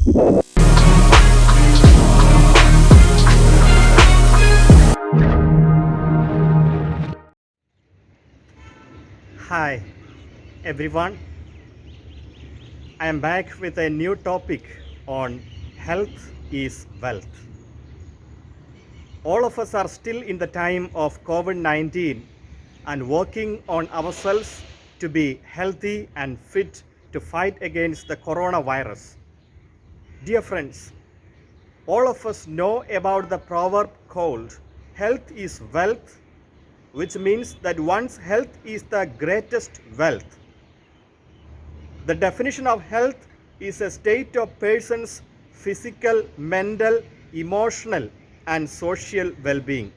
Hi everyone, I am back with a new topic on health is wealth. All of us are still in the time of COVID 19 and working on ourselves to be healthy and fit to fight against the coronavirus. Dear friends, all of us know about the proverb called health is wealth, which means that one's health is the greatest wealth. The definition of health is a state of person's physical, mental, emotional, and social well being.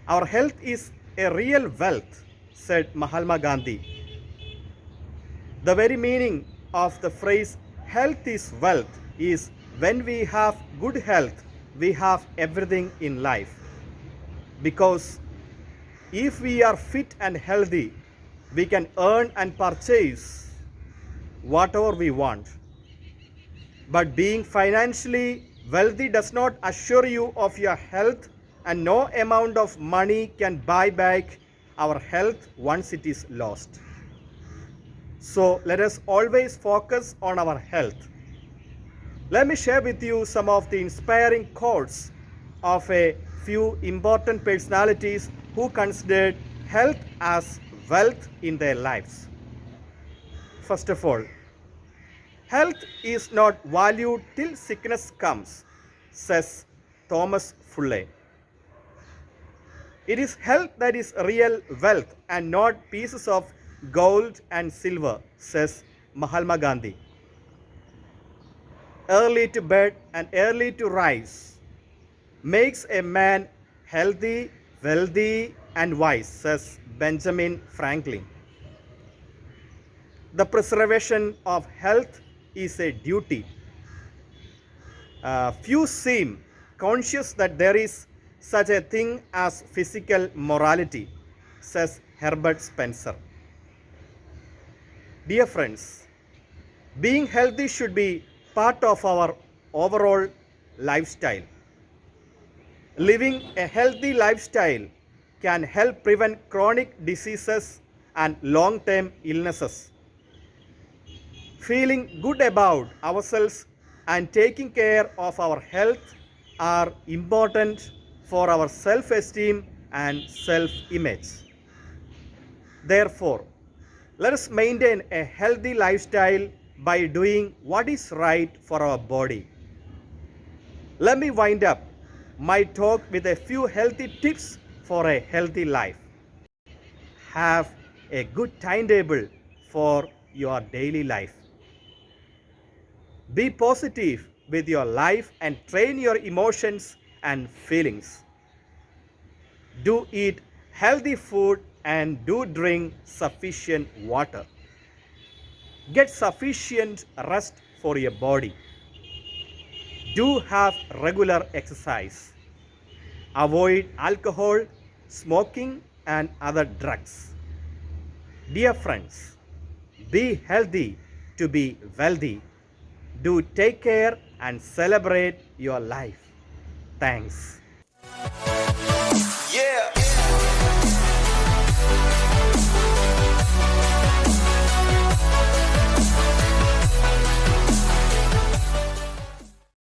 Our health is a real wealth, said Mahatma Gandhi. The very meaning of the phrase health is wealth is when we have good health, we have everything in life. Because if we are fit and healthy, we can earn and purchase whatever we want. But being financially wealthy does not assure you of your health, and no amount of money can buy back our health once it is lost. So let us always focus on our health. Let me share with you some of the inspiring quotes of a few important personalities who considered health as wealth in their lives. First of all, health is not valued till sickness comes, says Thomas Fuller. It is health that is real wealth and not pieces of gold and silver, says Mahatma Gandhi. Early to bed and early to rise makes a man healthy, wealthy, and wise, says Benjamin Franklin. The preservation of health is a duty. Few seem conscious that there is such a thing as physical morality, says Herbert Spencer. Dear friends, being healthy should be part of our overall lifestyle. Living a healthy lifestyle can help prevent chronic diseases and long-term illnesses. Feeling good about ourselves and taking care of our health are important for our self-esteem and self-image. Therefore, let us maintain a healthy lifestyle by doing what is right for our body. Let me wind up my talk with a few healthy tips for a healthy life. Have a good timetable for your daily life. Be positive with your life and train your emotions and feelings. Do eat healthy food and do drink sufficient water. Get sufficient rest for your body. Do have regular exercise. Avoid alcohol, smoking, and other drugs. Dear friends, be healthy to be wealthy. Do take care and celebrate your life. Thanks. Yeah.